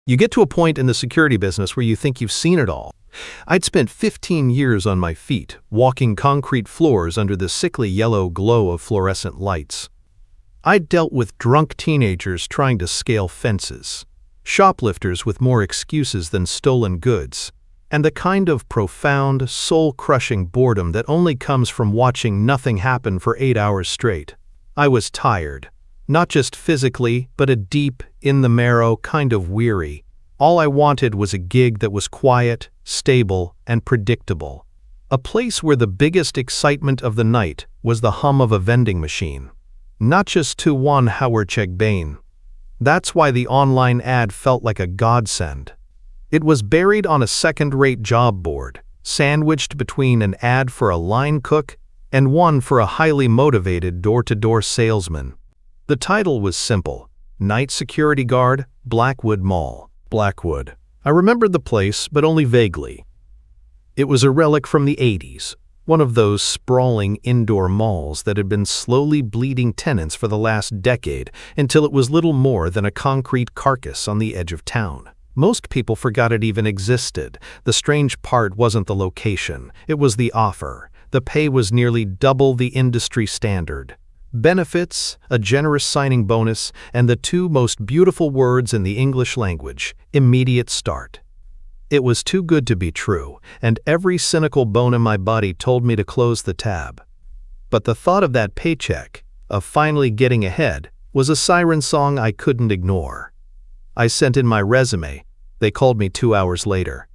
You get to a point in the security business where you think you've seen it all. I'd spent 15 years on my feet, walking concrete floors under the sickly yellow glow of fluorescent lights. I'd dealt with drunk teenagers trying to scale fences, shoplifters with more excuses than stolen goods, and the kind of profound, soul-crushing boredom that only comes from watching nothing happen for 8 hours straight. I was tired. Not just physically, but a deep, in-the-marrow kind of weary. All I wanted was a gig that was quiet, stable, and predictable. A place where the biggest excitement of the night was the hum of a vending machine. Not just to one Howard Chegbane. That's why the online ad felt like a godsend. It was buried on a second-rate job board, sandwiched between an ad for a line cook and one for a highly motivated door-to-door salesman. The title was simple: Night Security Guard, Blackwood Mall. Blackwood. I remembered the place, but only vaguely. It was a relic from the 80s, one of those sprawling indoor malls that had been slowly bleeding tenants for the last decade until it was little more than a concrete carcass on the edge of town. Most people forgot it even existed. The strange part wasn't the location, it was the offer. The pay was nearly double the industry standard. Benefits, a generous signing bonus, and the two most beautiful words in the English language: immediate start. It was too good to be true, and every cynical bone in my body told me to close the tab. But the thought of that paycheck, of finally getting ahead, was a siren song I couldn't ignore. I sent in my resume. They called me 2 hours later.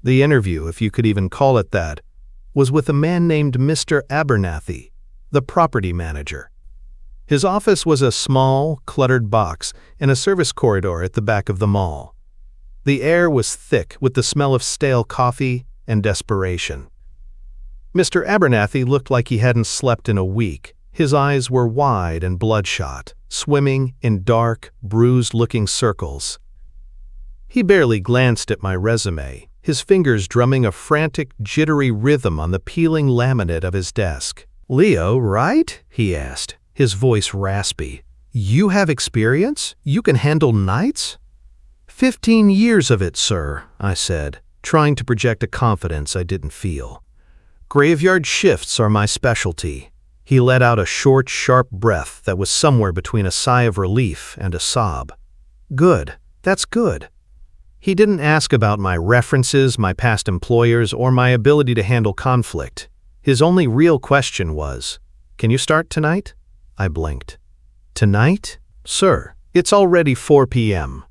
The interview, if you could even call it that, was with a man named Mr. Abernathy, the property manager. His office was a small, cluttered box in a service corridor at the back of the mall. The air was thick with the smell of stale coffee and desperation. Mr. Abernathy looked like he hadn't slept in a week. His eyes were wide and bloodshot, swimming in dark, bruised-looking circles. He barely glanced at my resume, his fingers drumming a frantic, jittery rhythm on the peeling laminate of his desk. "Leo, right?" he asked, his voice raspy. "You have experience? You can handle nights?" 15 years of it, sir," I said, trying to project a confidence I didn't feel. "Graveyard shifts are my specialty." He let out a short, sharp breath that was somewhere between a sigh of relief and a sob. "Good. That's good." He didn't ask about my references, my past employers, or my ability to handle conflict. His only real question was, "Can you start tonight?" I blinked. "Tonight? Sir, it's already 4 p.m.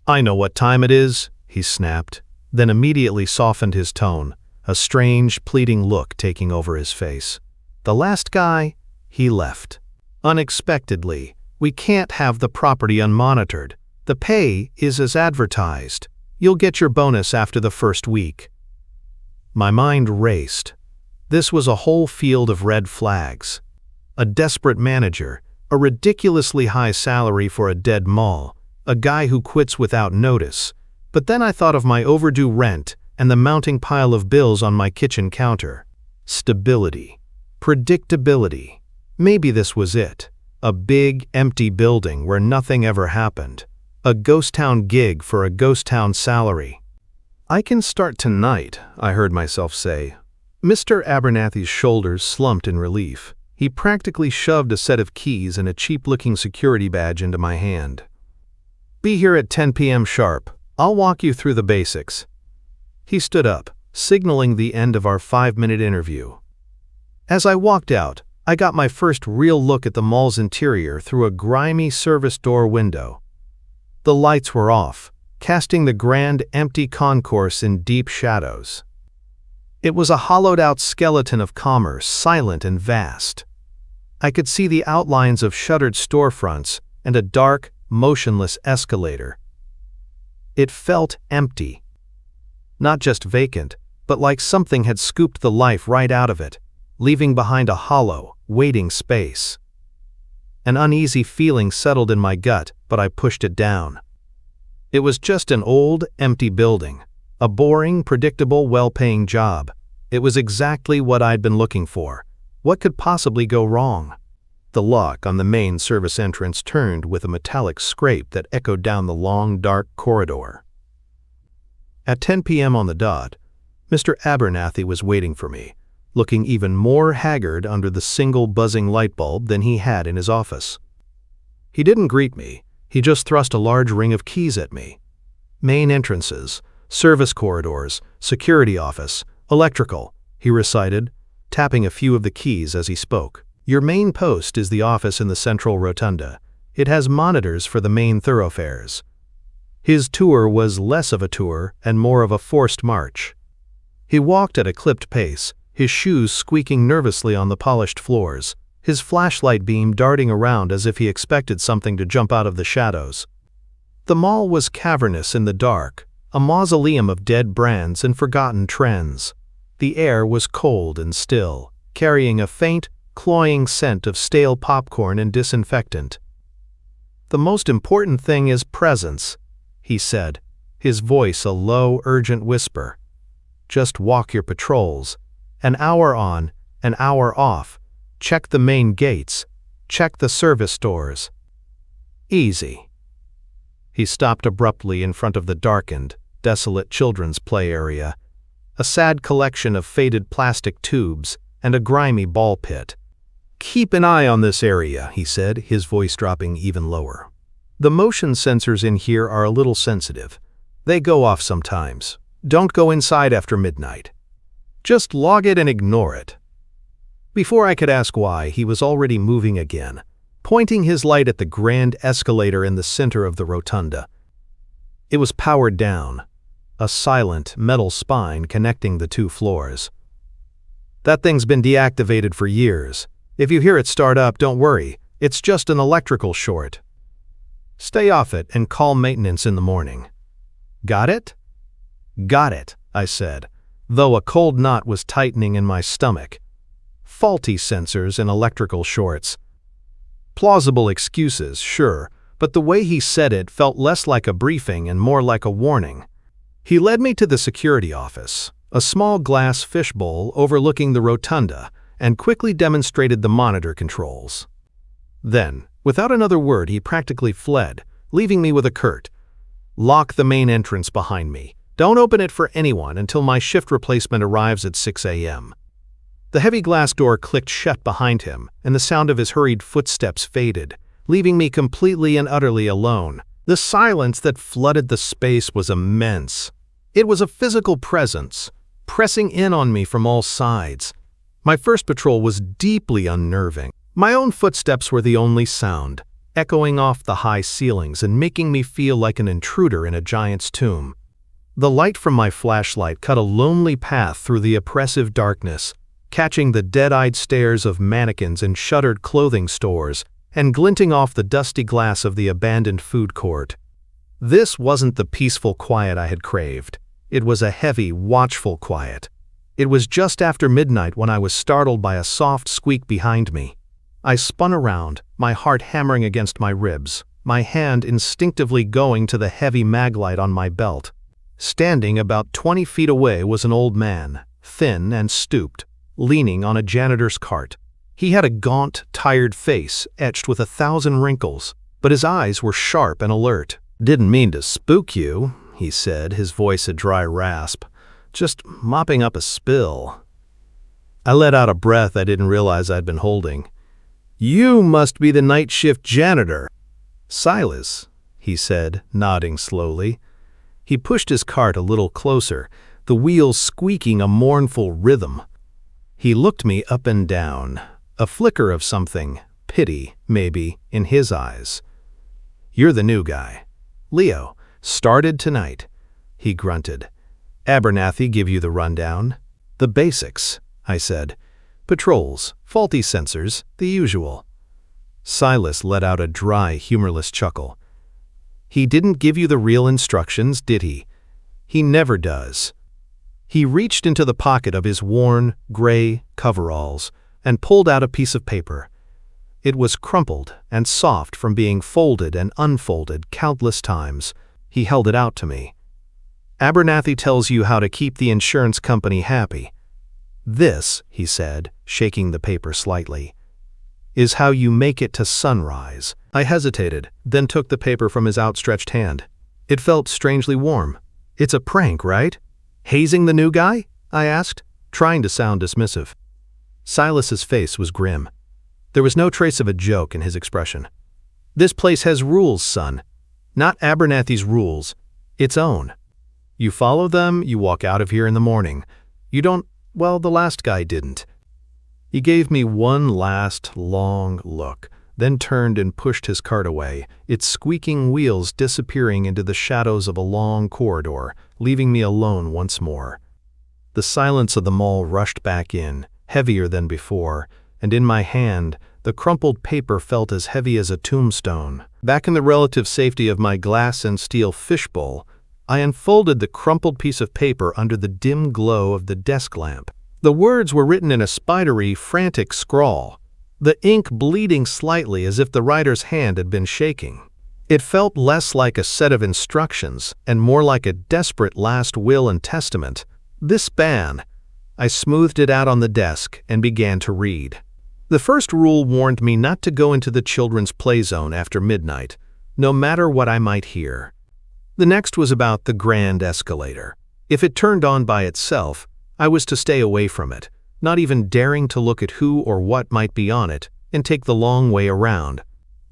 "I know what time it is," he snapped, then immediately softened his tone, a strange, pleading look taking over his face. "The last guy, he left. Unexpectedly. We can't have the property unmonitored. The pay is as advertised. You'll get your bonus after the first week." My mind raced. This was a whole field of red flags. A desperate manager, a ridiculously high salary for a dead mall, a guy who quits without notice. But then I thought of my overdue rent and the mounting pile of bills on my kitchen counter. Stability. Predictability. Maybe this was it. A big, empty building where nothing ever happened. A ghost town gig for a ghost town salary. "I can start tonight," I heard myself say. Mr. Abernathy's shoulders slumped in relief. He practically shoved a set of keys and a cheap-looking security badge into my hand. "Be here at 10 p.m. sharp. I'll walk you through the basics." He stood up, signaling the end of our 5-minute interview. As I walked out, I got my first real look at the mall's interior through a grimy service door window. The lights were off, casting the grand, empty concourse in deep shadows. It was a hollowed-out skeleton of commerce, silent and vast. I could see the outlines of shuttered storefronts and a dark, motionless escalator. It felt empty. Not just vacant, but like something had scooped the life right out of it, leaving behind a hollow, waiting space. An uneasy feeling settled in my gut, but I pushed it down. It was just an old, empty building. A boring, predictable, well-paying job. It was exactly what I'd been looking for. What could possibly go wrong? The lock on the main service entrance turned with a metallic scrape that echoed down the long, dark corridor. At 10 p.m. on the dot, Mr. Abernathy was waiting for me, looking even more haggard under the single buzzing light bulb than he had in his office. He didn't greet me, he just thrust a large ring of keys at me. Main entrances, service corridors, security office, electrical, he recited, tapping a few of the keys as he spoke. Your main post is the office in the central rotunda. It has monitors for the main thoroughfares. His tour was less of a tour and more of a forced march. He walked at a clipped pace, his shoes squeaking nervously on the polished floors, his flashlight beam darting around as if he expected something to jump out of the shadows. The mall was cavernous in the dark, a mausoleum of dead brands and forgotten trends. The air was cold and still, carrying a faint, cloying scent of stale popcorn and disinfectant. The most important thing is presence, he said, his voice a low, urgent whisper. Just walk your patrols. An hour on, an hour off. Check the main gates. Check the service doors. Easy. He stopped abruptly in front of the darkened, desolate children's play area, a sad collection of faded plastic tubes and a grimy ball pit. Keep an eye on this area, he said, his voice dropping even lower. The motion sensors in here are a little sensitive. They go off sometimes. Don't go inside after midnight. Just log it and ignore it. Before I could ask why, he was already moving again, pointing his light at the grand escalator in the center of the rotunda. It was powered down, a silent metal spine connecting the two floors. That thing's been deactivated for years. If you hear it start up, don't worry. It's just an electrical short. Stay off it and call maintenance in the morning. Got it? Got it, I said, though a cold knot was tightening in my stomach. Faulty sensors and electrical shorts. Plausible excuses, sure, but the way he said it felt less like a briefing and more like a warning. He led me to the security office, a small glass fishbowl overlooking the rotunda, and quickly demonstrated the monitor controls. Then, without another word, he practically fled, leaving me with a curt, "Lock the main entrance behind me. Don't open it for anyone until my shift replacement arrives at 6 a.m. The heavy glass door clicked shut behind him, and the sound of his hurried footsteps faded, leaving me completely and utterly alone. The silence that flooded the space was immense. It was a physical presence, pressing in on me from all sides. My first patrol was deeply unnerving. My own footsteps were the only sound, echoing off the high ceilings and making me feel like an intruder in a giant's tomb. The light from my flashlight cut a lonely path through the oppressive darkness, catching the dead-eyed stares of mannequins in shuttered clothing stores and glinting off the dusty glass of the abandoned food court. This wasn't the peaceful quiet I had craved. It was a heavy, watchful quiet. It was just after midnight when I was startled by a soft squeak behind me. I spun around, my heart hammering against my ribs, my hand instinctively going to the heavy maglite on my belt. Standing about 20 feet away was an old man, thin and stooped, leaning on a janitor's cart. He had a gaunt, tired face etched with 1,000 wrinkles, but his eyes were sharp and alert. "Didn't mean to spook you," he said, his voice a dry rasp. "Just mopping up a spill." I let out a breath I didn't realize I'd been holding. "You must be the night shift janitor." "Silas," he said, nodding slowly. He pushed his cart a little closer, the wheels squeaking a mournful rhythm. He looked me up and down, a flicker of something, pity, maybe, in his eyes. "You're the new guy. Leo, started tonight," he grunted. "Abernathy give you the rundown?" "The basics," I said. "Patrols, faulty sensors, the usual." Silas let out a dry, humorless chuckle. "He didn't give you the real instructions, did he? He never does." He reached into the pocket of his worn, gray coveralls and pulled out a piece of paper. It was crumpled and soft from being folded and unfolded countless times. He held it out to me. "Abernathy tells you how to keep the insurance company happy. This," he said, shaking the paper slightly, is how you make it to sunrise." I hesitated, then took the paper from his outstretched hand. It felt strangely warm. "It's a prank, right? Hazing the new guy?" I asked, trying to sound dismissive. Silas's face was grim. There was no trace of a joke in his expression. "This place has rules, son. Not Abernathy's rules. Its own. You follow them, you walk out of here in the morning. You don't, well, the last guy didn't." He gave me one last, long look, then turned and pushed his cart away, its squeaking wheels disappearing into the shadows of a long corridor, leaving me alone once more. The silence of the mall rushed back in, heavier than before, and in my hand, the crumpled paper felt as heavy as a tombstone. Back in the relative safety of my glass and steel fishbowl, I unfolded the crumpled piece of paper under the dim glow of the desk lamp. The words were written in a spidery, frantic scrawl, the ink bleeding slightly as if the writer's hand had been shaking. It felt less like a set of instructions and more like a desperate last will and testament. This ban. I smoothed it out on the desk and began to read. The first rule warned me not to go into the children's play zone after midnight, no matter what I might hear. The next was about the grand escalator. If it turned on by itself, I was to stay away from it, not even daring to look at who or what might be on it, and take the long way around.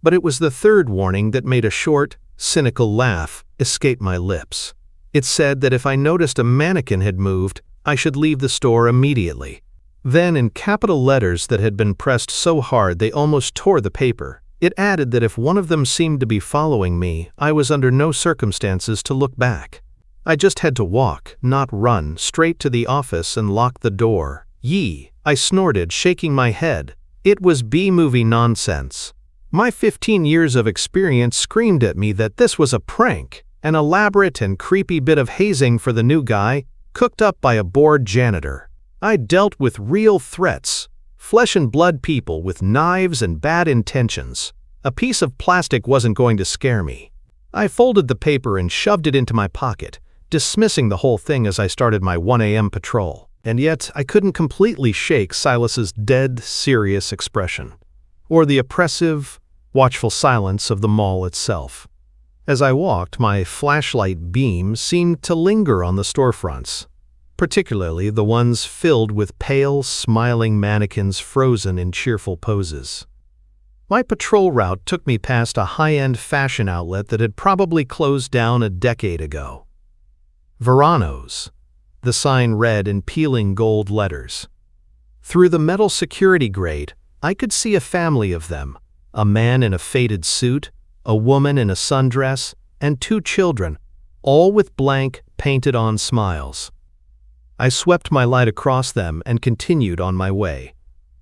But it was the third warning that made a short, cynical laugh escape my lips. It said that if I noticed a mannequin had moved, I should leave the store immediately. Then, in capital letters that had been pressed so hard they almost tore the paper, it added that if one of them seemed to be following me, I was under no circumstances to look back. I just had to walk, not run, straight to the office and lock the door. "Yee," I snorted, shaking my head. It was B-movie nonsense. My 15 years of experience screamed at me that this was a prank, an elaborate and creepy bit of hazing for the new guy, cooked up by a bored janitor. I dealt with real threats, flesh and blood people with knives and bad intentions. A piece of plastic wasn't going to scare me. I folded the paper and shoved it into my pocket, dismissing the whole thing as I started my 1 a.m. patrol. And yet, I couldn't completely shake Silas's dead, serious expression, or the oppressive, watchful silence of the mall itself. As I walked, my flashlight beam seemed to linger on the storefronts, particularly the ones filled with pale, smiling mannequins frozen in cheerful poses. My patrol route took me past a high-end fashion outlet that had probably closed down a decade ago. Verano's, the sign read in peeling gold letters. Through the metal security grate, I could see a family of them, a man in a faded suit, a woman in a sundress, and 2 children, all with blank, painted-on smiles. I swept my light across them and continued on my way.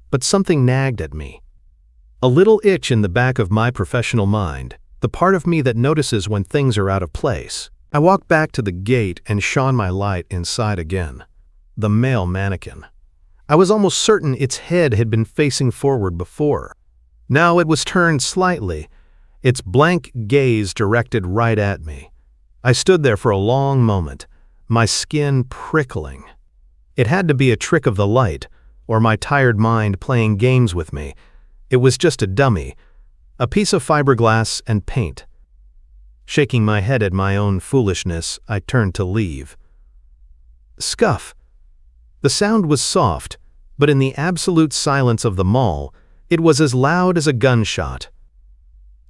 But something nagged at me. A little itch in the back of my professional mind, the part of me that notices when things are out of place. I walked back to the gate and shone my light inside again. The male mannequin. I was almost certain its head had been facing forward before. Now it was turned slightly, its blank gaze directed right at me. I stood there for a long moment, my skin prickling. It had to be a trick of the light, or my tired mind playing games with me. It was just a dummy, a piece of fiberglass and paint. Shaking my head at my own foolishness, I turned to leave. Scuff. The sound was soft, but in the absolute silence of the mall, it was as loud as a gunshot.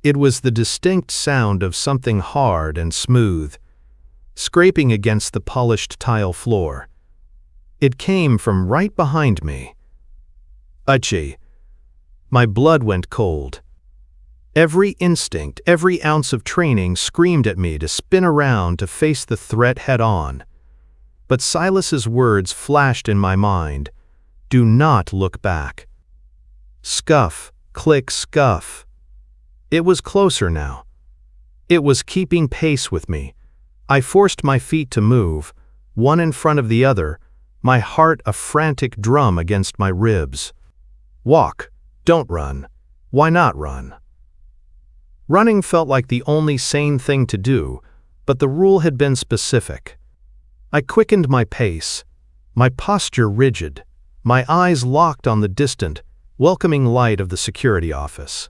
It was the distinct sound of something hard and smooth, scraping against the polished tile floor. It came from right behind me. Achoo. My blood went cold. Every instinct, every ounce of training screamed at me to spin around to face the threat head-on. But Silas's words flashed in my mind. Do not look back. Scuff, click, scuff. It was closer now. It was keeping pace with me. I forced my feet to move, one in front of the other, my heart a frantic drum against my ribs. Walk, don't run. Why not run? Running felt like the only sane thing to do, but the rule had been specific. I quickened my pace, my posture rigid, my eyes locked on the distant, welcoming light of the security office.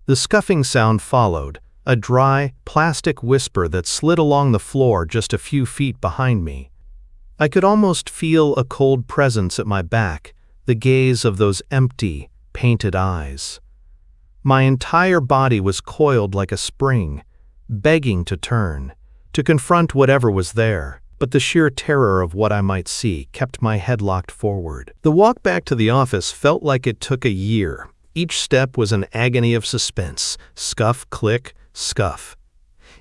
The scuffing sound followed, a dry, plastic whisper that slid along the floor just a few feet behind me. I could almost feel a cold presence at my back, the gaze of those empty, painted eyes. My entire body was coiled like a spring, begging to turn, to confront whatever was there, but the sheer terror of what I might see kept my head locked forward. The walk back to the office felt like it took a year. Each step was an agony of suspense. Scuff, click, scuff.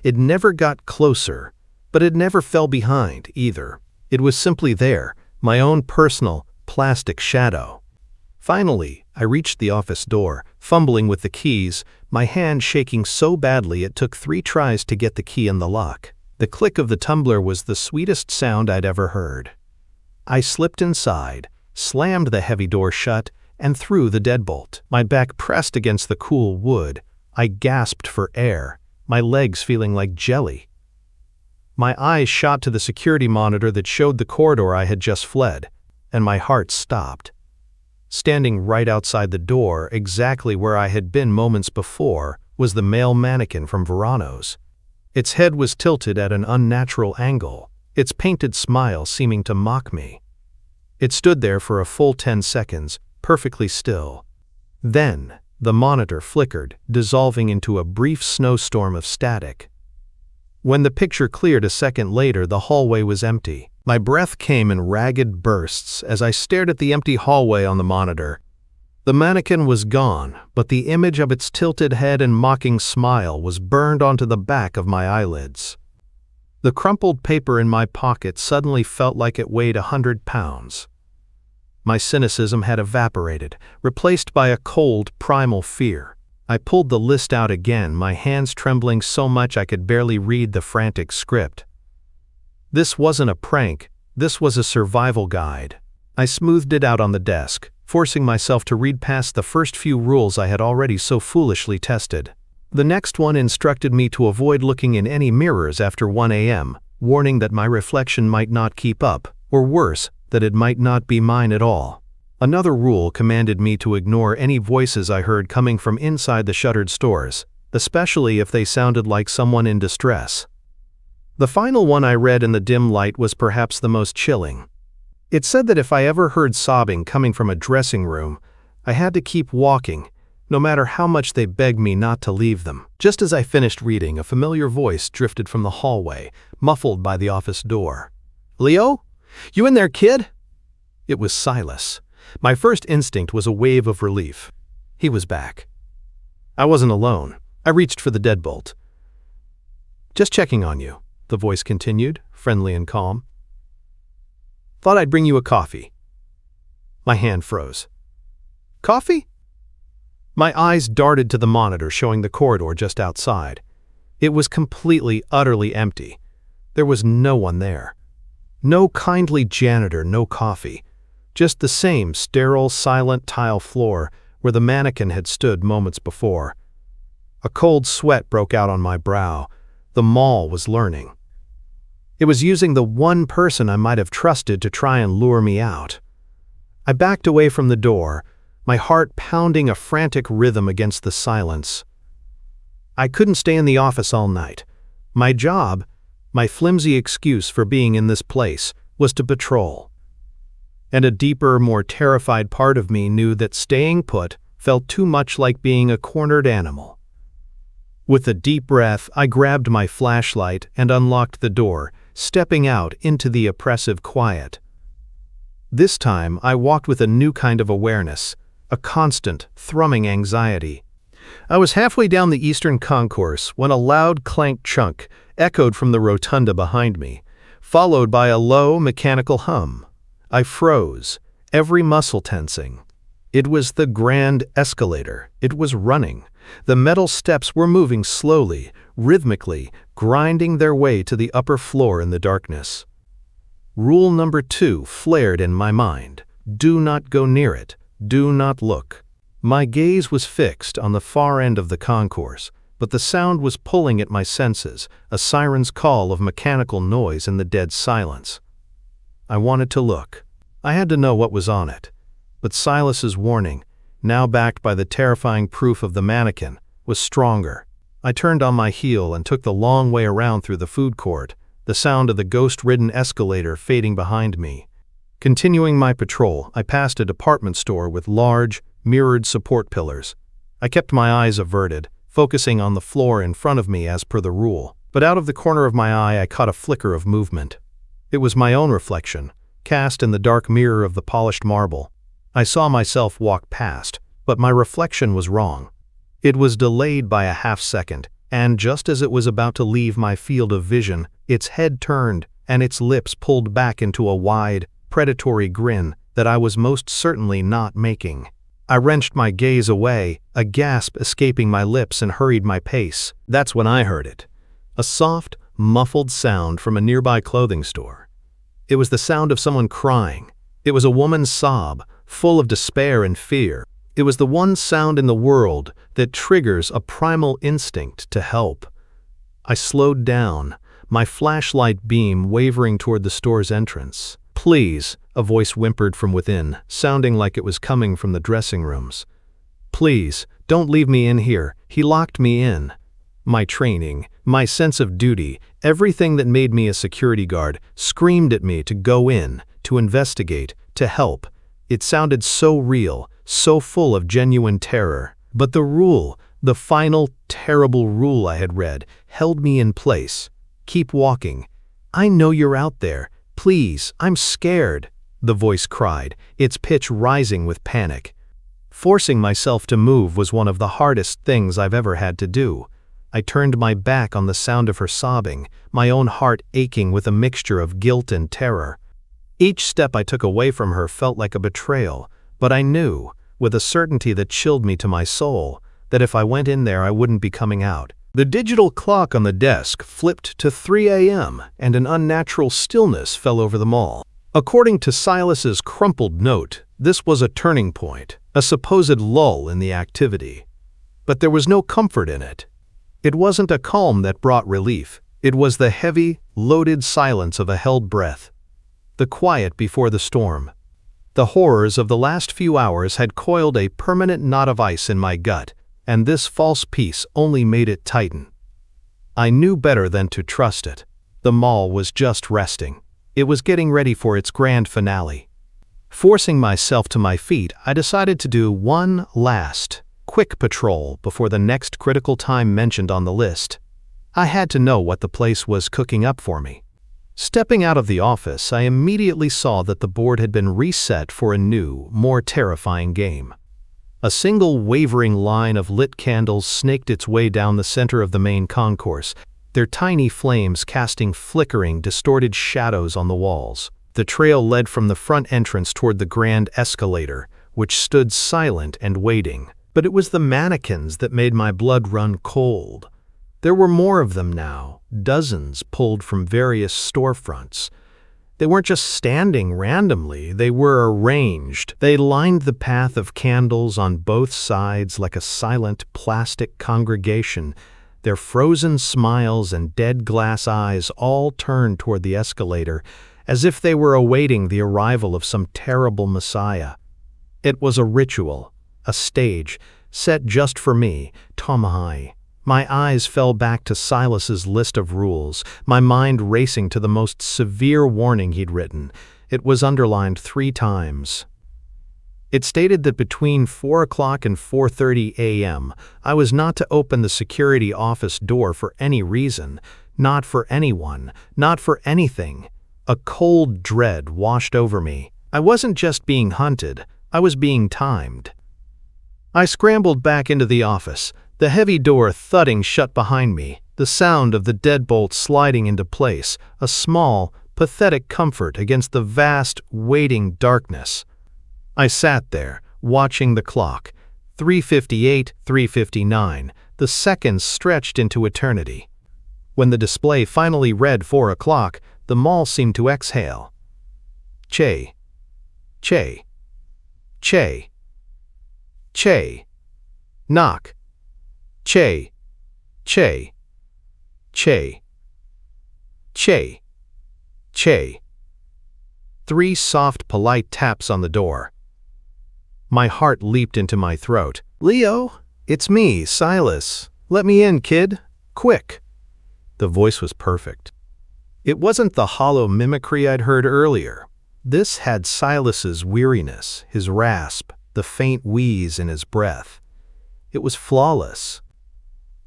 It never got closer, but it never fell behind either. It was simply there, my own personal, plastic shadow. Finally, I reached the office door, fumbling with the keys, my hand shaking so badly it took 3 tries to get the key in the lock. The click of the tumbler was the sweetest sound I'd ever heard. I slipped inside, slammed the heavy door shut, and threw the deadbolt. My back pressed against the cool wood. I gasped for air, my legs feeling like jelly. My eyes shot to the security monitor that showed the corridor I had just fled, and my heart stopped. Standing right outside the door, exactly where I had been moments before, was the male mannequin from Verano's. Its head was tilted at an unnatural angle, its painted smile seeming to mock me. It stood there for a full 10 seconds, perfectly still. Then, the monitor flickered, dissolving into a brief snowstorm of static. When the picture cleared a second later, the hallway was empty. My breath came in ragged bursts as I stared at the empty hallway on the monitor. The mannequin was gone, but the image of its tilted head and mocking smile was burned onto the back of my eyelids. The crumpled paper in my pocket suddenly felt like it weighed 100 pounds. My cynicism had evaporated, replaced by a cold, primal fear. I pulled the list out again, my hands trembling so much I could barely read the frantic script. This wasn't a prank, this was a survival guide. I smoothed it out on the desk, forcing myself to read past the first few rules I had already so foolishly tested. The next one instructed me to avoid looking in any mirrors after 1 a.m., warning that my reflection might not keep up, or worse, that it might not be mine at all. Another rule commanded me to ignore any voices I heard coming from inside the shuttered stores, especially if they sounded like someone in distress. The final one I read in the dim light was perhaps the most chilling. It said that if I ever heard sobbing coming from a dressing room, I had to keep walking, no matter how much they begged me not to leave them. Just as I finished reading, a familiar voice drifted from the hallway, muffled by the office door. "Leo? You in there, kid?" It was Silas. My first instinct was a wave of relief. He was back. I wasn't alone. I reached for the deadbolt. "Just checking on you," the voice continued, friendly and calm. "Thought I'd bring you a coffee." My hand froze. "Coffee?" My eyes darted to the monitor showing the corridor just outside. It was completely, utterly empty. There was no one there. No kindly janitor, no coffee. Just the same sterile, silent tile floor where the mannequin had stood moments before. A cold sweat broke out on my brow. The mall was learning. It was using the one person I might have trusted to try and lure me out. I backed away from the door, my heart pounding a frantic rhythm against the silence. I couldn't stay in the office all night. My job, my flimsy excuse for being in this place, was to patrol. And a deeper, more terrified part of me knew that staying put felt too much like being a cornered animal. With a deep breath, I grabbed my flashlight and unlocked the door, stepping out into the oppressive quiet. This time, I walked with a new kind of awareness, a constant, thrumming anxiety. I was halfway down the eastern concourse when a loud clank chunk echoed from the rotunda behind me, followed by a low, mechanical hum. I froze, every muscle tensing. It was the grand escalator. It was running. The metal steps were moving slowly, rhythmically, grinding their way to the upper floor in the darkness. Rule number 2 flared in my mind. Do not go near it. Do not look. My gaze was fixed on the far end of the concourse, but the sound was pulling at my senses, a siren's call of mechanical noise in the dead silence. I wanted to look. I had to know what was on it. But Silas's warning, now backed by the terrifying proof of the mannequin, was stronger. I turned on my heel and took the long way around through the food court, the sound of the ghost-ridden escalator fading behind me. Continuing my patrol, I passed a department store with large, mirrored support pillars. I kept my eyes averted, focusing on the floor in front of me as per the rule. But out of the corner of my eye I caught a flicker of movement. It was my own reflection, cast in the dark mirror of the polished marble. I saw myself walk past, but my reflection was wrong. It was delayed by a half-second, and just as it was about to leave my field of vision, its head turned and its lips pulled back into a wide, predatory grin that I was most certainly not making. I wrenched my gaze away, a gasp escaping my lips, and hurried my pace. That's when I heard it. A soft, muffled sound from a nearby clothing store. It was the sound of someone crying. It was a woman's sob, full of despair and fear. It was the one sound in the world that triggers a primal instinct to help. I slowed down, my flashlight beam wavering toward the store's entrance. "Please," a voice whimpered from within, sounding like it was coming from the dressing rooms. "Please, don't leave me in here. He locked me in." My training, my sense of duty, everything that made me a security guard, screamed at me to go in, to investigate, to help. It sounded so real, so full of genuine terror. But the rule, the final, terrible rule I had read, held me in place. "Keep walking. I know you're out there. Please, I'm scared," the voice cried, its pitch rising with panic. Forcing myself to move was one of the hardest things I've ever had to do. I turned my back on the sound of her sobbing, my own heart aching with a mixture of guilt and terror. Each step I took away from her felt like a betrayal, but I knew, with a certainty that chilled me to my soul, that if I went in there I wouldn't be coming out. The digital clock on the desk flipped to 3 a.m., and an unnatural stillness fell over the mall. According to Silas's crumpled note, this was a turning point, a supposed lull in the activity. But there was no comfort in it. It wasn't a calm that brought relief. It was the heavy, loaded silence of a held breath. The quiet before the storm. The horrors of the last few hours had coiled a permanent knot of ice in my gut, and this false peace only made it tighten. I knew better than to trust it. The mall was just resting. It was getting ready for its grand finale. Forcing myself to my feet, I decided to do one last, quick patrol before the next critical time mentioned on the list. I had to know what the place was cooking up for me. Stepping out of the office, I immediately saw that the board had been reset for a new, more terrifying game. A single wavering line of lit candles snaked its way down the center of the main concourse, their tiny flames casting flickering, distorted shadows on the walls. The trail led from the front entrance toward the grand escalator, which stood silent and waiting. But it was the mannequins that made my blood run cold. There were more of them now, dozens pulled from various storefronts. They weren't just standing randomly, they were arranged. They lined the path of candles on both sides like a silent plastic congregation, their frozen smiles and dead glass eyes all turned toward the escalator, as if they were awaiting the arrival of some terrible messiah. It was a ritual, a stage, set just for me, Tomahai. My eyes fell back to Silas's list of rules, my mind racing to the most severe warning he'd written. It was underlined 3 times. It stated that between 4 o'clock and 4:30 a.m., I was not to open the security office door for any reason, not for anyone, not for anything. A cold dread washed over me. I wasn't just being hunted, I was being timed. I scrambled back into the office, the heavy door thudding shut behind me, the sound of the deadbolt sliding into place, a small, pathetic comfort against the vast, waiting darkness. I sat there, watching the clock. 3:58, 3:59, the seconds stretched into eternity. When the display finally read 4 o'clock, the mall seemed to exhale. Che. Che. Che. Che. Knock. Che. Che. Che. Che. Che. 3 soft, polite taps on the door. My heart leaped into my throat. "Leo, it's me, Silas. Let me in, kid. Quick." The voice was perfect. It wasn't the hollow mimicry I'd heard earlier. This had Silas's weariness, his rasp, the faint wheeze in his breath. It was flawless.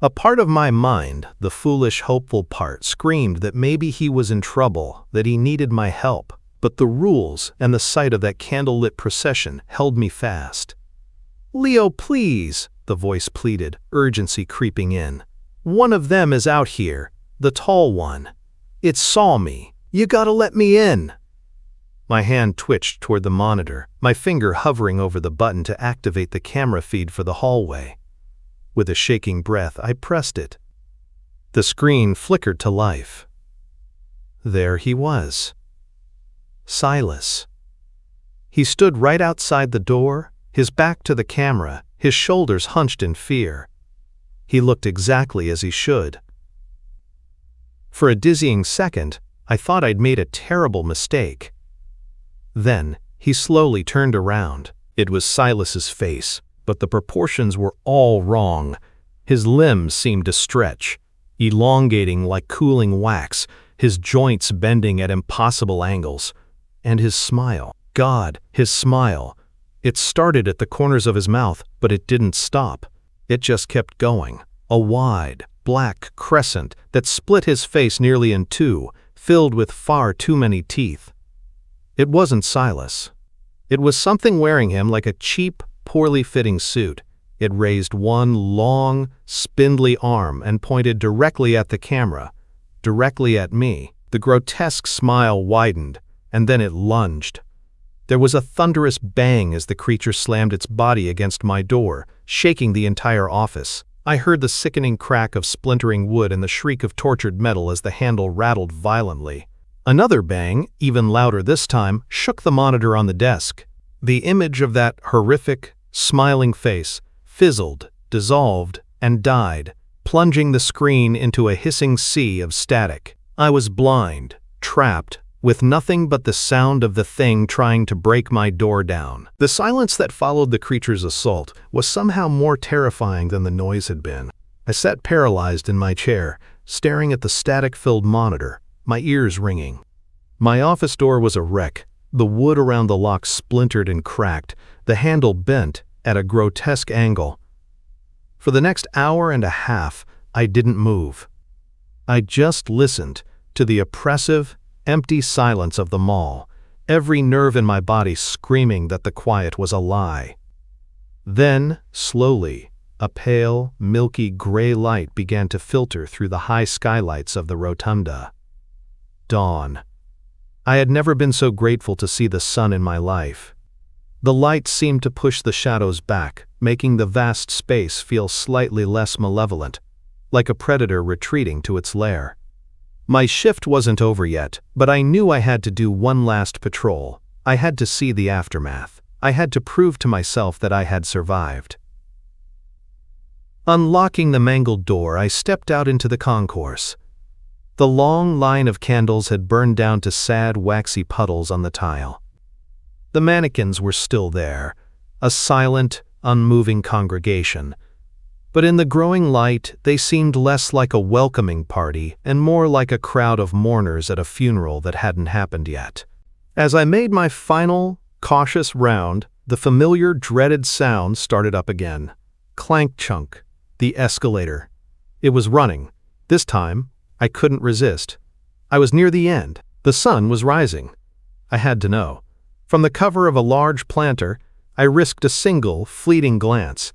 A part of my mind, the foolish, hopeful part, screamed that maybe he was in trouble, that he needed my help, but the rules and the sight of that candlelit procession held me fast. "Leo, please," the voice pleaded, urgency creeping in. "One of them is out here, the tall one. It saw me. You gotta let me in." My hand twitched toward the monitor, my finger hovering over the button to activate the camera feed for the hallway. With a shaking breath, I pressed it. The screen flickered to life. There he was. Silas. He stood right outside the door, his back to the camera, his shoulders hunched in fear. He looked exactly as he should. For a dizzying second, I thought I'd made a terrible mistake. Then, he slowly turned around. It was Silas's face, but the proportions were all wrong. His limbs seemed to stretch, elongating like cooling wax, his joints bending at impossible angles. And his smile. God, his smile. It started at the corners of his mouth, but it didn't stop. It just kept going. A wide, black crescent that split his face nearly in two, filled with far too many teeth. It wasn't Silas. It was something wearing him like a cheap, poorly fitting suit. It raised one long, spindly arm and pointed directly at the camera, directly at me. The grotesque smile widened, and then it lunged. There was a thunderous bang as the creature slammed its body against my door, shaking the entire office. I heard the sickening crack of splintering wood and the shriek of tortured metal as the handle rattled violently. Another bang, even louder this time, shook the monitor on the desk. The image of that horrific, smiling face fizzled, dissolved, and died, plunging the screen into a hissing sea of static. I was blind, trapped, with nothing but the sound of the thing trying to break my door down. The silence that followed the creature's assault was somehow more terrifying than the noise had been. I sat paralyzed in my chair, staring at the static-filled monitor, my ears ringing. My office door was a wreck, the wood around the lock splintered and cracked, the handle bent at a grotesque angle. For the next hour and a half, I didn't move. I just listened to the oppressive, empty silence of the mall, every nerve in my body screaming that the quiet was a lie. Then, slowly, a pale, milky gray light began to filter through the high skylights of the rotunda. Dawn. I had never been so grateful to see the sun in my life. The light seemed to push the shadows back, making the vast space feel slightly less malevolent, like a predator retreating to its lair. My shift wasn't over yet, but I knew I had to do one last patrol. I had to see the aftermath. I had to prove to myself that I had survived. Unlocking the mangled door, I stepped out into the concourse. The long line of candles had burned down to sad, waxy puddles on the tile. The mannequins were still there, a silent, unmoving congregation. But in the growing light, they seemed less like a welcoming party and more like a crowd of mourners at a funeral that hadn't happened yet. As I made my final, cautious round, the familiar, dreaded sound started up again. Clank-chunk, the escalator. It was running. This time, I couldn't resist. I was near the end. The sun was rising. I had to know. From the cover of a large planter, I risked a single, fleeting glance.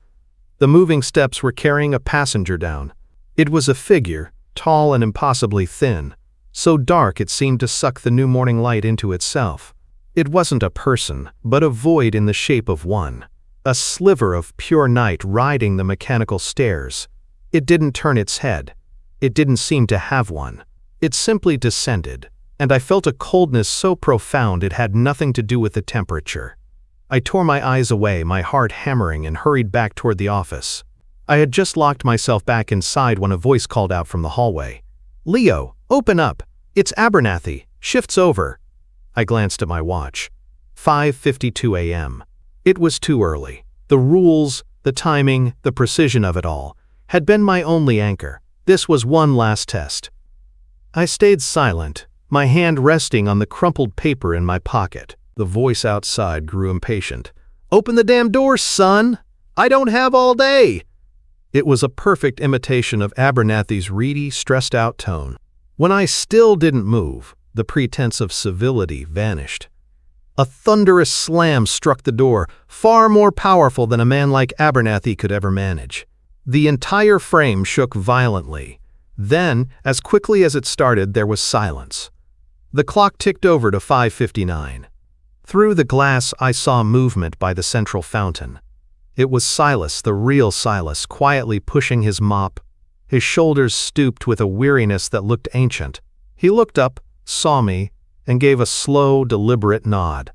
The moving steps were carrying a passenger down. It was a figure, tall and impossibly thin, so dark it seemed to suck the new morning light into itself. It wasn't a person, but a void in the shape of one, a sliver of pure night riding the mechanical stairs. It didn't turn its head. It didn't seem to have one. It simply descended, and I felt a coldness so profound it had nothing to do with the temperature. I tore my eyes away, my heart hammering, and hurried back toward the office. I had just locked myself back inside when a voice called out from the hallway. "Leo, open up! It's Abernathy. Shift's over." I glanced at my watch. 5:52 a.m. It was too early. The rules, the timing, the precision of it all had been my only anchor. This was one last test. I stayed silent, my hand resting on the crumpled paper in my pocket. The voice outside grew impatient. "Open the damn door, son! I don't have all day!" It was a perfect imitation of Abernathy's reedy, stressed-out tone. When I still didn't move, the pretense of civility vanished. A thunderous slam struck the door, far more powerful than a man like Abernathy could ever manage. The entire frame shook violently. Then, as quickly as it started, there was silence. The clock ticked over to 5:59. Through the glass, I saw movement by the central fountain. It was Silas, the real Silas, quietly pushing his mop. His shoulders stooped with a weariness that looked ancient. He looked up, saw me, and gave a slow, deliberate nod.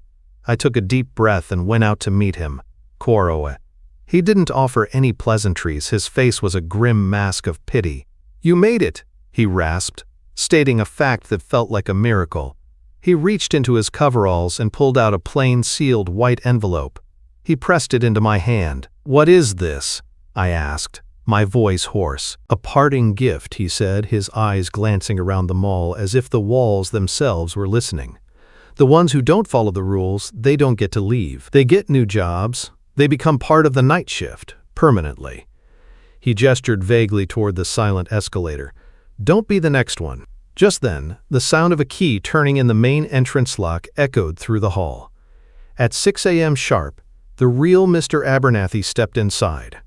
I took a deep breath and went out to meet him. Koroe. He didn't offer any pleasantries. His face was a grim mask of pity. "You made it," he rasped, stating a fact that felt like a miracle. He reached into his coveralls and pulled out a plain sealed white envelope. He pressed it into my hand. "What is this?" I asked, my voice hoarse. "A parting gift," he said, his eyes glancing around the mall as if the walls themselves were listening. "The ones who don't follow the rules, they don't get to leave. They get new jobs. They become part of the Nightshift, permanently." He gestured vaguely toward the silent escalator. "Don't be the next one." Just then, the sound of a key turning in the main entrance lock echoed through the hall. At 6 a.m. sharp, the real Mr. Abernathy stepped inside.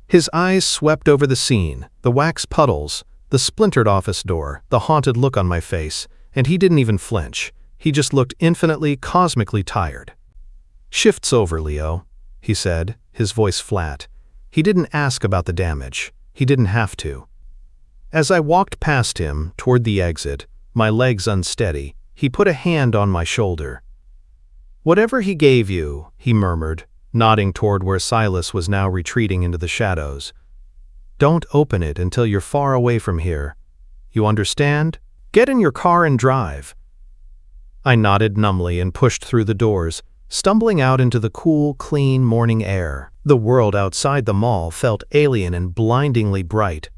His eyes swept over the scene, the wax puddles, the splintered office door, the haunted look on my face, and he didn't even flinch. He just looked infinitely, cosmically tired. "Shift's over, Leo," he said, his voice flat. He didn't ask about the damage. He didn't have to. As I walked past him, toward the exit, my legs unsteady, he put a hand on my shoulder. "Whatever he gave you," he murmured, nodding toward where Silas was now retreating into the shadows. "Don't open it until you're far away from here. You understand? Get in your car and drive." I nodded numbly and pushed through the doors, stumbling out into the cool, clean morning air. The world outside the mall felt alien and blindingly bright.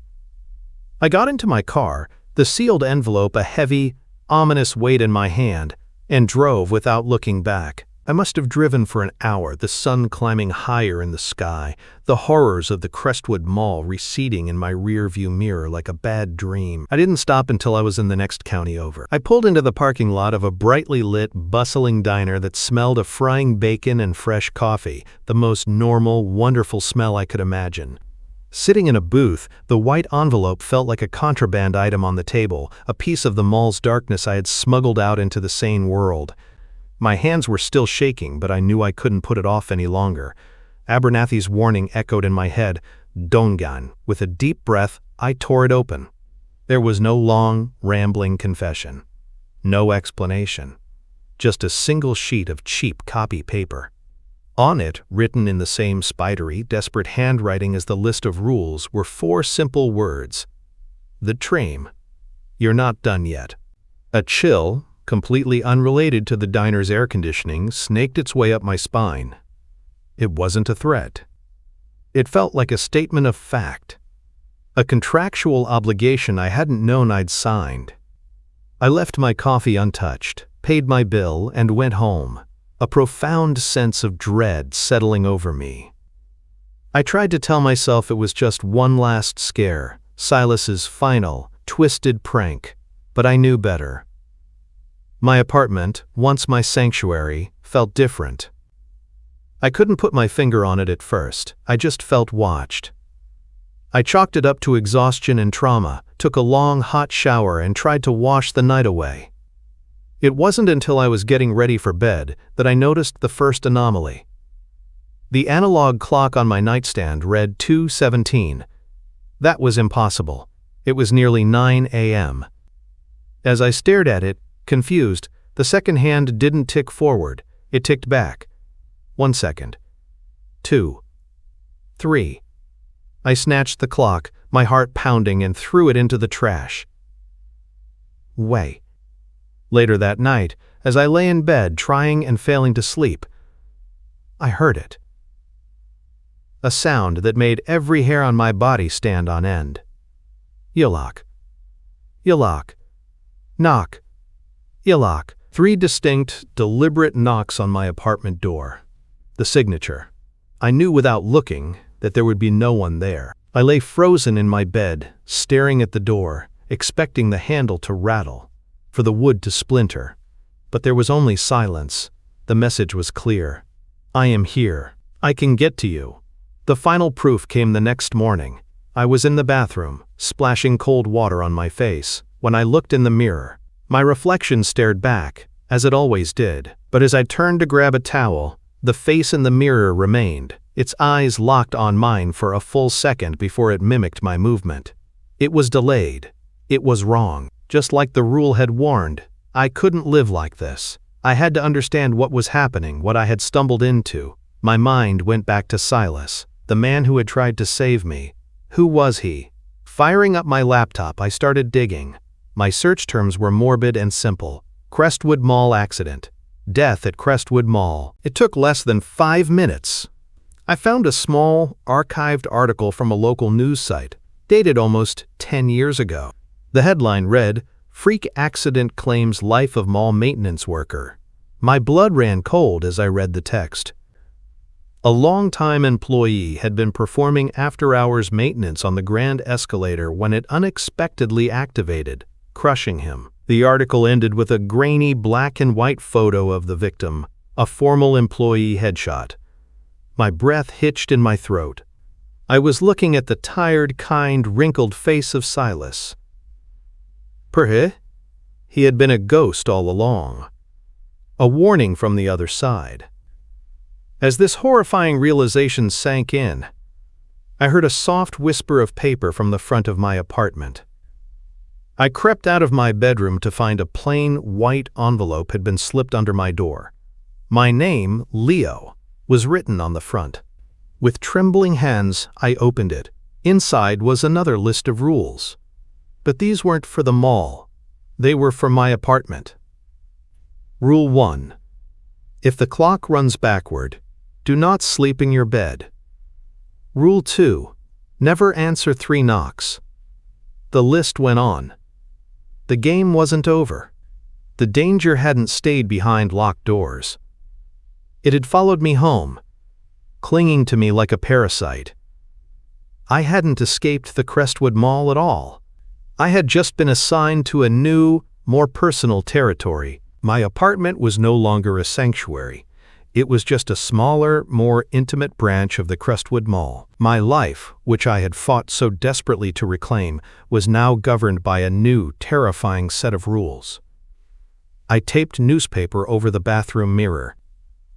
I got into my car, the sealed envelope a heavy, ominous weight in my hand, and drove without looking back. I must have driven for an hour, the sun climbing higher in the sky, the horrors of the Crestwood Mall receding in my rearview mirror like a bad dream. I didn't stop until I was in the next county over. I pulled into the parking lot of a brightly lit, bustling diner that smelled of frying bacon and fresh coffee, the most normal, wonderful smell I could imagine. Sitting in a booth, the white envelope felt like a contraband item on the table, a piece of the mall's darkness I had smuggled out into the sane world. My hands were still shaking, but I knew I couldn't put it off any longer. Abernathy's warning echoed in my head, "Dongan." With a deep breath, I tore it open. There was no long, rambling confession. No explanation. Just a single sheet of cheap copy paper. On it, written in the same spidery, desperate handwriting as the list of rules, were 4 simple words. "The train. You're not done yet." A chill, completely unrelated to the diner's air conditioning, snaked its way up my spine. It wasn't a threat. It felt like a statement of fact. A contractual obligation I hadn't known I'd signed. I left my coffee untouched, paid my bill, and went home, a profound sense of dread settling over me. I tried to tell myself it was just one last scare, Silas's final, twisted prank, but I knew better. My apartment, once my sanctuary, felt different. I couldn't put my finger on it at first. I just felt watched. I chalked it up to exhaustion and trauma, took a long, hot shower, and tried to wash the night away. It wasn't until I was getting ready for bed that I noticed the first anomaly. The analog clock on my nightstand read 2:17. That was impossible. It was nearly 9 a.m. As I stared at it, confused, the second hand didn't tick forward, it ticked back. 1 second. 2. 3. I snatched the clock, my heart pounding, and threw it into the trash. Later that night, as I lay in bed trying and failing to sleep, I heard it. A sound that made every hair on my body stand on end. Yalak. Yalak. Knock. Yalak. 3 distinct, deliberate knocks on my apartment door. The signature. I knew without looking that there would be no one there. I lay frozen in my bed, staring at the door, expecting the handle to rattle, for the wood to splinter. But there was only silence. The message was clear. I am here. I can get to you. The final proof came the next morning. I was in the bathroom, splashing cold water on my face, when I looked in the mirror. My reflection stared back, as it always did, but as I turned to grab a towel, the face in the mirror remained, its eyes locked on mine for a full second before it mimicked my movement. It was delayed. It was wrong. Just like the rule had warned, I couldn't live like this. I had to understand what was happening, what I had stumbled into. My mind went back to Silas, the man who had tried to save me. Who was he? Firing up my laptop, I started digging. My search terms were morbid and simple. Crestwood Mall accident. Death at Crestwood Mall. It took less than 5 minutes. I found a small, archived article from a local news site, dated almost 10 years ago. The headline read, "Freak Accident Claims Life of Mall Maintenance Worker." My blood ran cold as I read the text. A longtime employee had been performing after-hours maintenance on the grand escalator when it unexpectedly activated, crushing him. The article ended with a grainy black and white photo of the victim, a formal employee headshot. My breath hitched in my throat. I was looking at the tired, kind, wrinkled face of Silas. He had been a ghost all along. A warning from the other side. As this horrifying realization sank in, I heard a soft whisper of paper from the front of my apartment. I crept out of my bedroom to find a plain white envelope had been slipped under my door. My name, Leo, was written on the front. With trembling hands, I opened it. Inside was another list of rules. But these weren't for the mall. They were for my apartment. Rule 1. If the clock runs backward, do not sleep in your bed. Rule 2. Never answer 3 knocks. The list went on. The game wasn't over. The danger hadn't stayed behind locked doors. It had followed me home, clinging to me like a parasite. I hadn't escaped the Crestwood Mall at all. I had just been assigned to a new, more personal territory. My apartment was no longer a sanctuary. It was just a smaller, more intimate branch of the Crestwood Mall. My life, which I had fought so desperately to reclaim, was now governed by a new, terrifying set of rules. I taped newspaper over the bathroom mirror.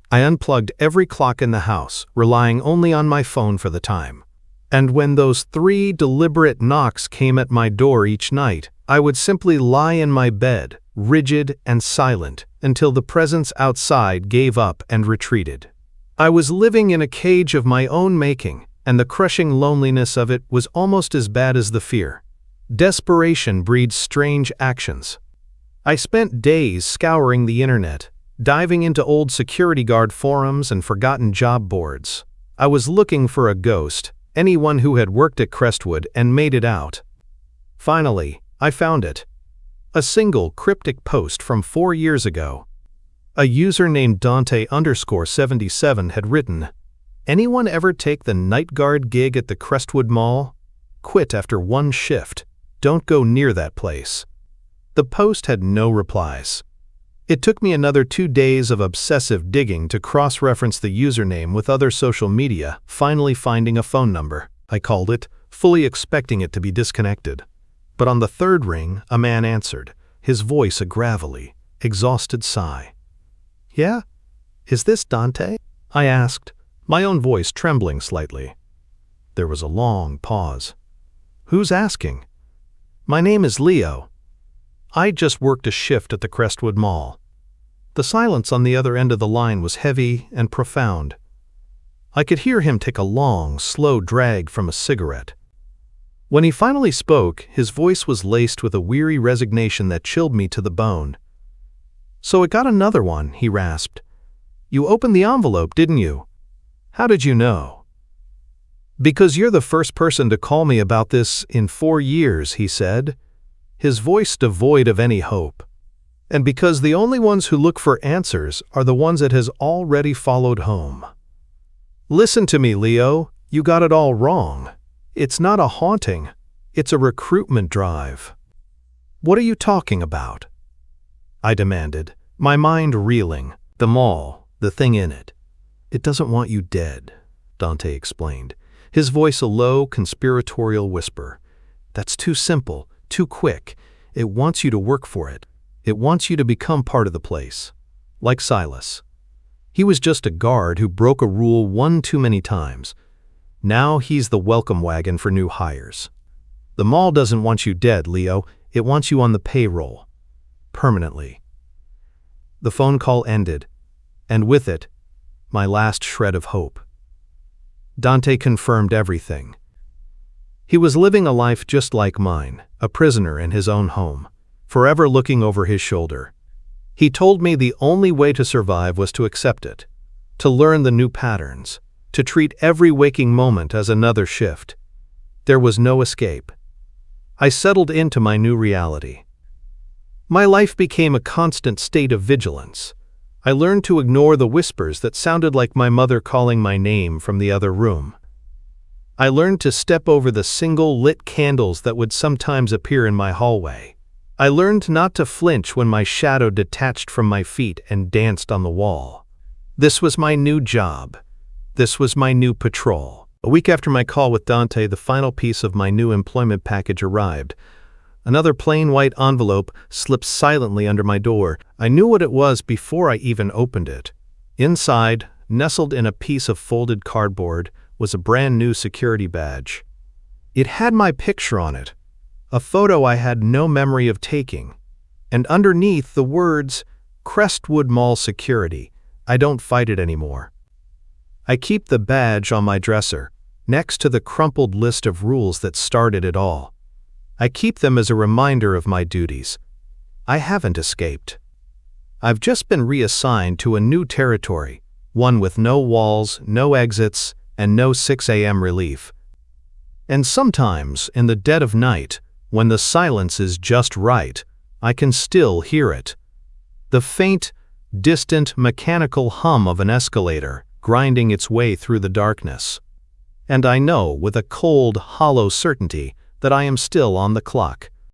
I unplugged every clock in the house, relying only on my phone for the time. And when those 3 deliberate knocks came at my door each night, I would simply lie in my bed, rigid and silent, until the presence outside gave up and retreated. I was living in a cage of my own making, and the crushing loneliness of it was almost as bad as the fear. Desperation breeds strange actions. I spent days scouring the internet, diving into old security guard forums and forgotten job boards. I was looking for a ghost, anyone who had worked at Crestwood and made it out. Finally, I found it. A single cryptic post from 4 years ago. A user named Dante_77 had written, "Anyone ever take the night guard gig at the Crestwood Mall? Quit after 1 shift. Don't go near that place." The post had no replies. It took me another 2 days of obsessive digging to cross-reference the username with other social media, finally finding a phone number. I called it, fully expecting it to be disconnected. But on the 3rd ring, a man answered, his voice a gravelly, exhausted sigh. "Yeah? Is this Dante?" I asked, my own voice trembling slightly. There was a long pause. "Who's asking?" "My name is Leo. I just worked a shift at the Crestwood Mall." The silence on the other end of the line was heavy and profound. I could hear him take a long, slow drag from a cigarette. When he finally spoke, his voice was laced with a weary resignation that chilled me to the bone. "So it got another one," he rasped. "You opened the envelope, didn't you? How did you know? Because you're the first person to call me about this in 4 years, he said, his voice devoid of any hope. And because the only ones who look for answers are the ones it has already followed home. Listen to me, Leo, you got it all wrong. It's not a haunting, it's a recruitment drive. What are you talking about? I demanded, my mind reeling. The mall, the thing in it. It doesn't want you dead, Dante explained, his voice a low, conspiratorial whisper. That's too simple, too quick. It wants you to work for it. It wants you to become part of the place. Like Silas. He was just a guard who broke a rule one too many times. Now he's the welcome wagon for new hires. The mall doesn't want you dead, Leo. It wants you on the payroll. Permanently. The phone call ended, and with it, my last shred of hope. Dante confirmed everything. He was living a life just like mine, a prisoner in his own home, forever looking over his shoulder. He told me the only way to survive was to accept it, to learn the new patterns, to treat every waking moment as another shift. There was no escape. I settled into my new reality. My life became a constant state of vigilance. I learned to ignore the whispers that sounded like my mother calling my name from the other room. I learned to step over the single lit candles that would sometimes appear in my hallway. I learned not to flinch when my shadow detached from my feet and danced on the wall. This was my new job. This was my new patrol. A week after my call with Dante, the final piece of my new employment package arrived. Another plain white envelope slipped silently under my door. I knew what it was before I even opened it. Inside, nestled in a piece of folded cardboard, was a brand new security badge. It had my picture on it, a photo I had no memory of taking, and underneath the words, Crestwood Mall Security. I don't fight it anymore. I keep the badge on my dresser, next to the crumpled list of rules that started it all. I keep them as a reminder of my duties. I haven't escaped. I've just been reassigned to a new territory, one with no walls, no exits, and no 6 a.m. relief. And sometimes, in the dead of night, when the silence is just right, I can still hear it. The faint, distant, mechanical hum of an escalator grinding its way through the darkness. And I know with a cold, hollow certainty that I am still on the clock.